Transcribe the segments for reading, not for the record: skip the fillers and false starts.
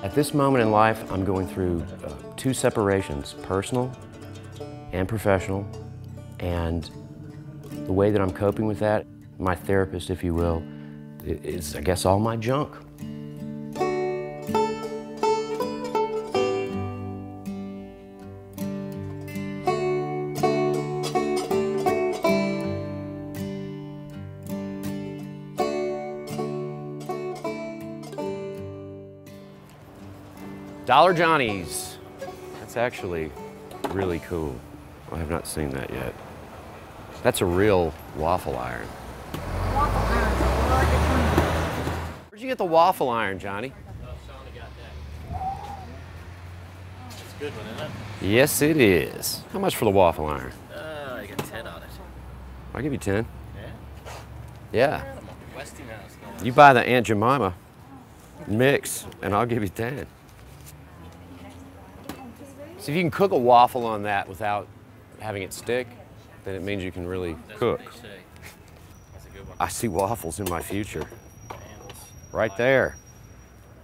At this moment in life, I'm going through two separations, personal and professional, and the way that I'm coping with that, my therapist, if you will, is, I guess, all my junk. Dollar Johnny's. That's actually really cool. I have not seen that yet. That's a real waffle iron. Waffle iron. Where'd you get the waffle iron, Johnny? Shawnee got that. It's a good one, isn't it? Yes, it is. How much for the waffle iron? I got 10 on it. I'll give you 10. Yeah? Yeah. Westinghouse. You buy the Aunt Jemima mix, and I'll give you 10. So if you can cook a waffle on that without having it stick, then it means you can really cook. That's what they say. That's a good one. I see waffles in my future. Handles. Right there.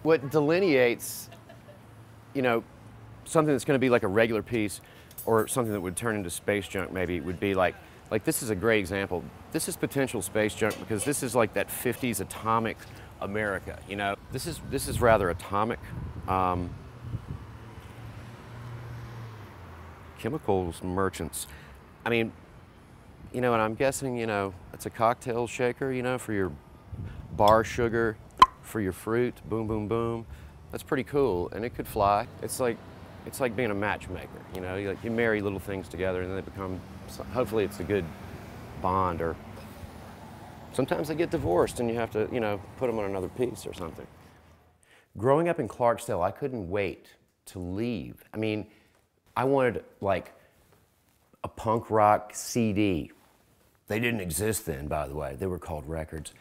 What delineates, you know, something that's going to be like a regular piece or something that would turn into space junk maybe would be like this is a great example. This is potential space junk because this is like that 50s atomic America, you know. This is rather atomic. Chemicals merchants. I mean, you know, and I'm guessing, you know, it's a cocktail shaker, you know, for your bar sugar, for your fruit, boom, boom, boom. That's pretty cool, and it could fly. It's like being a matchmaker, you know. You marry little things together, and then they become, hopefully it's a good bond, or sometimes they get divorced, and you have to, you know, put them on another piece or something. Growing up in Clarksdale, I couldn't wait to leave. I mean, I wanted like a punk rock CD. They didn't exist then, by the way. They were called records.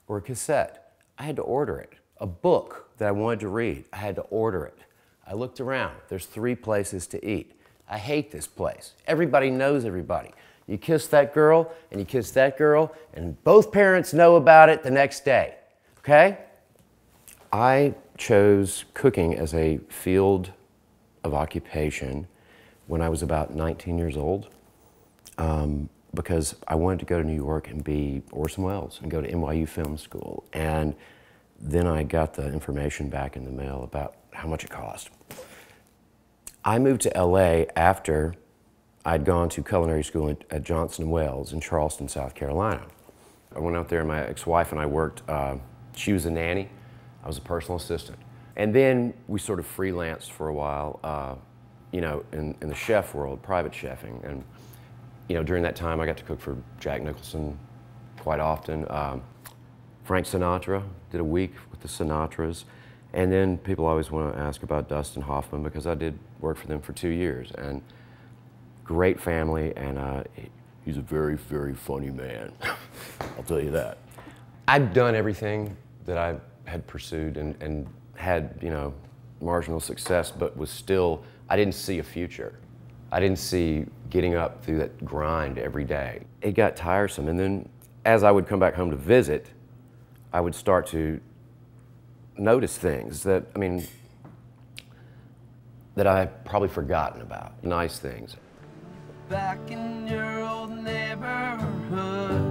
Or a cassette. I had to order it. A book that I wanted to read, I had to order it. I looked around. There's 3 places to eat. I hate this place. Everybody knows everybody. You kiss that girl, and you kiss that girl, and both parents know about it the next day, okay? I chose cooking as a field of occupation when I was about 19 years old, because I wanted to go to New York and be Orson Welles and go to NYU Film School. And then I got the information back in the mail about how much it cost. I moved to LA after I'd gone to culinary school at Johnson & Wales in Charleston, South Carolina. I went out there and my ex-wife and I worked, she was a nanny, I was a personal assistant. And then we sort of freelanced for a while, you know, in the chef world, private chefing. And, you know, during that time I got to cook for Jack Nicholson quite often. Frank Sinatra, did a week with the Sinatras. And then people always want to ask about Dustin Hoffman because I did work for them for 2 years. And great family, and he's a very, very funny man. I'll tell you that. I've done everything that I had pursued and had, you know, marginal success, but was still, I didn't see a future. I didn't see getting up through that grind every day. It got tiresome, and then as I would come back home to visit, I would start to notice things that, I mean, that I had probably forgotten about, nice things. Back in your old neighborhood,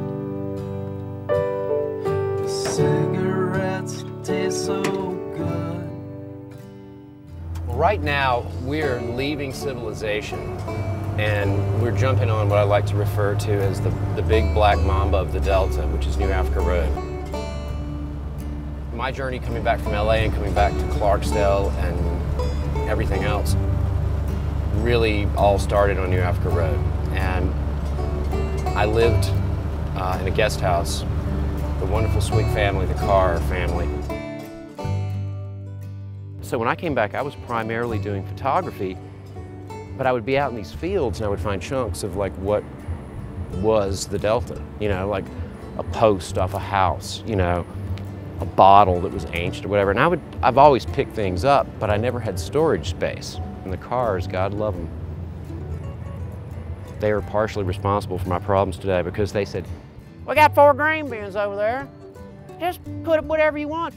the cigarettes taste so good. Right now, we're leaving civilization, and we're jumping on what I like to refer to as the big black mamba of the Delta, which is New Africa Road. My journey coming back from LA and coming back to Clarksdale and everything else really all started on New Africa Road. And I lived in a guest house, the wonderful, sweet family, the Carr family. So when I came back, I was primarily doing photography, but I would be out in these fields and I would find chunks of like what was the Delta, you know, like a post off a house, you know, a bottle that was ancient or whatever. And I've always picked things up, but I never had storage space. And the Carrs, God love them, they are partially responsible for my problems today because they said, "We got 4 grain bins over there. Just put whatever you want."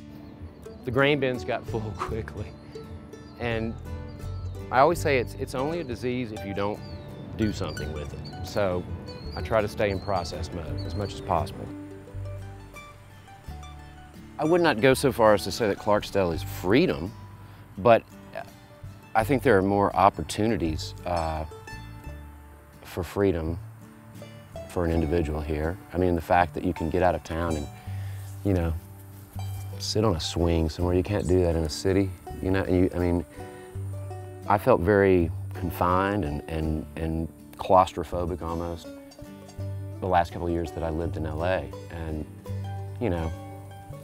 The grain bins got full quickly. And I always say it's only a disease if you don't do something with it. So I try to stay in process mode as much as possible. I would not go so far as to say that Clarksdale is freedom, but I think there are more opportunities for freedom for an individual here. I mean, the fact that you can get out of town and, you know, sit on a swing somewhere. You can't do that in a city, you know. I mean, I felt very confined and claustrophobic almost the last couple of years that I lived in LA. And, you know,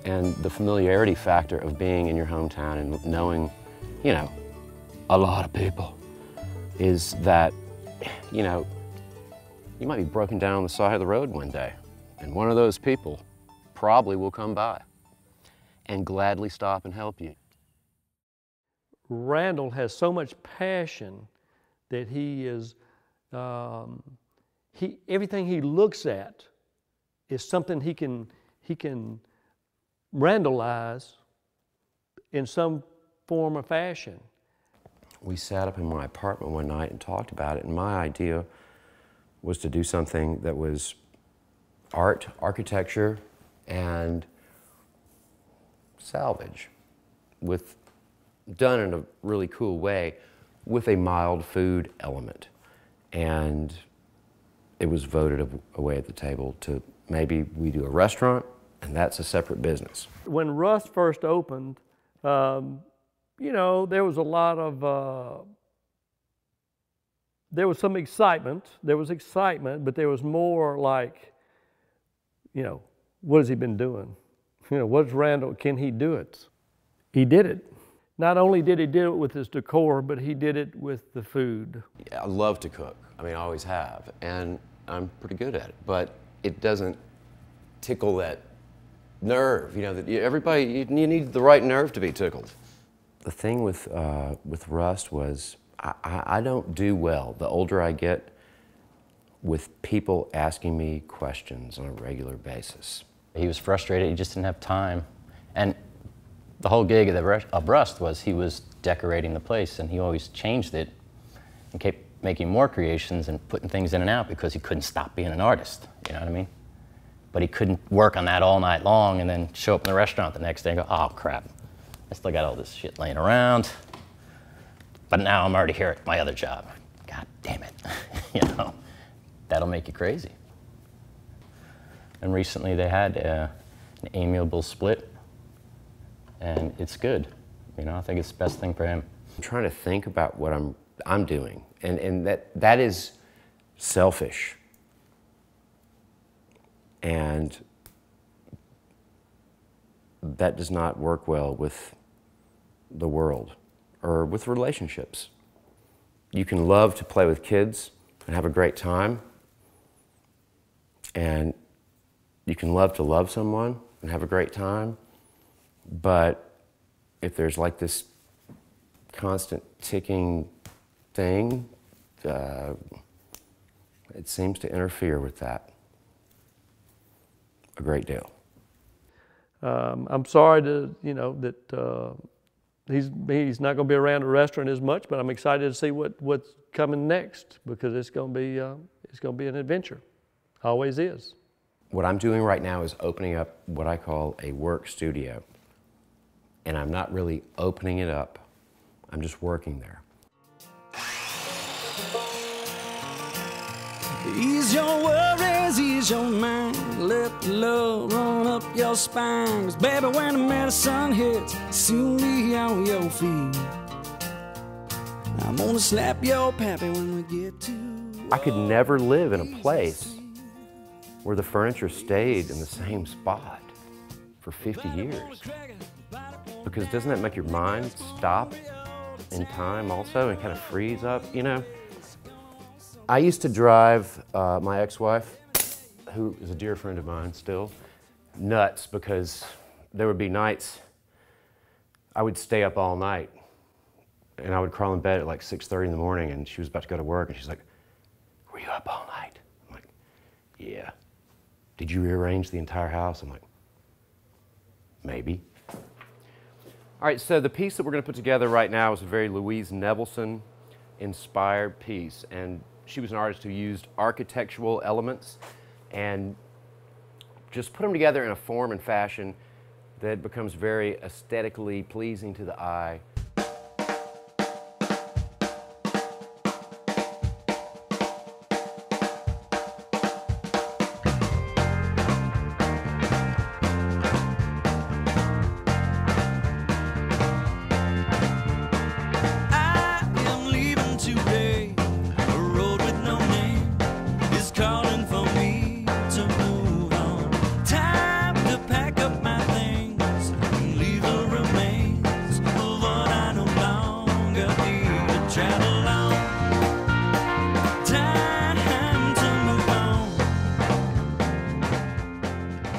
and the familiarity factor of being in your hometown and knowing, you know, a lot of people is that, you know, you might be broken down on the side of the road one day, and one of those people probably will come by and gladly stop and help you. Randall has so much passion that he is, everything he looks at is something he can Randallize in some form or fashion. We sat up in my apartment one night and talked about it, and my idea was to do something that was art, architecture, and salvage, done in a really cool way with a mild food element. And it was voted away at the table to maybe we do a restaurant, and that's a separate business. When Rust first opened, you know, there was a lot of, there was some excitement. There was excitement, but there was more like, you know, what has he been doing? You know, what's Randall, can he do it? He did it. Not only did he do it with his decor, but he did it with the food. Yeah, I love to cook. I mean, I always have, and I'm pretty good at it, but it doesn't tickle that nerve, you know, that everybody, you need the right nerve to be tickled. The thing with Rust was, I don't do well, the older I get, with people asking me questions on a regular basis. He was frustrated, he just didn't have time. And the whole gig of Rust was he was decorating the place, and he always changed it and kept making more creations and putting things in and out because he couldn't stop being an artist, you know what I mean? But he couldn't work on that all night long and then show up in the restaurant the next day and go, oh crap, I still got all this shit laying around, but now I'm already here at my other job. God damn it, you know, that'll make you crazy. And recently they had an amiable split, and it's good. You know, I think it's the best thing for him. I'm trying to think about what I'm doing, and that is selfish. And that does not work well with the world or with relationships. You can love to play with kids and have a great time, and you can love to love someone and have a great time, but if there's like this constant ticking thing, it seems to interfere with that a great deal. I'm sorry to, you know, that he's not going to be around the restaurant as much, but I'm excited to see what's coming next, because it's going to be an adventure. Always is. What I'm doing right now is opening up what I call a work studio. And I'm not really opening it up, I'm just working there. Ease your worries, ease your mind. Let the love run up your spine. 'Cause baby, when the medicine hits, soon be on your feet. I'm gonna slap your pappy when we get to. I could never live in a place where the furniture stayed in the same spot for 50 years. Because doesn't that make your mind stop in time also and kind of freeze up, you know? I used to drive my ex-wife, who is a dear friend of mine still, nuts, because there would be nights I would stay up all night, and I would crawl in bed at like 6:30 in the morning, and she was about to go to work, and she's like, "Were you up all night?" I'm like, "Yeah." "Did you rearrange the entire house?" I'm like, "Maybe." All right, so the piece that we're going to put together right now is a very Louise Nevelson inspired piece, and she was an artist who used architectural elements and just put them together in a form and fashion that becomes very aesthetically pleasing to the eye.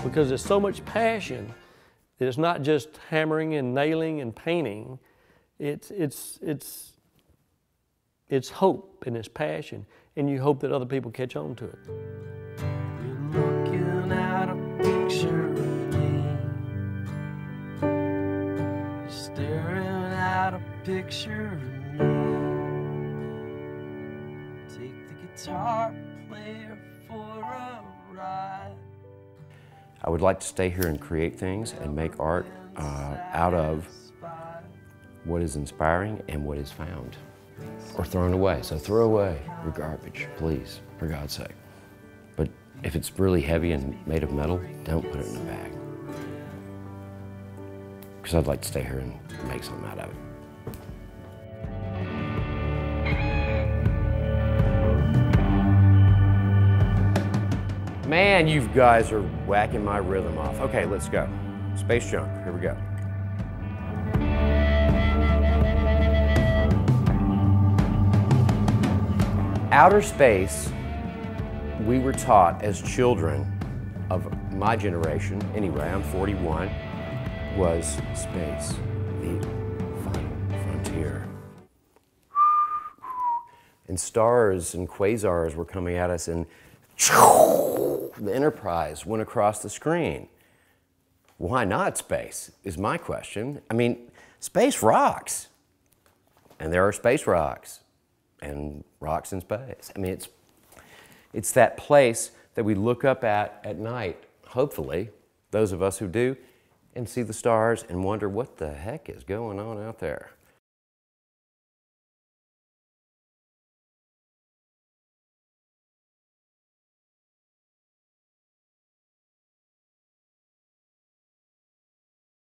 Because there's so much passion that it's not just hammering and nailing and painting. It's hope and it's passion, and you hope that other people catch on to it. You're looking at a picture of me, you're staring at a picture of me. Take the guitar player for a ride. I would like to stay here and create things and make art out of what is inspiring and what is found or thrown away. So throw away your garbage, please, for God's sake. But if it's really heavy and made of metal, don't put it in a bag. Because I'd like to stay here and make something out of it. Man, you guys are whacking my rhythm off. Okay, let's go. Space junk, here we go. Outer space, we were taught as children of my generation, anyway, I'm 41, was space, the final frontier. And stars and quasars were coming at us, and the Enterprise went across the screen. Why not space, is my question. I mean, space rocks. And there are space rocks and rocks in space. I mean, it's that place that we look up at night, hopefully, those of us who do, and see the stars and wonder what the heck is going on out there.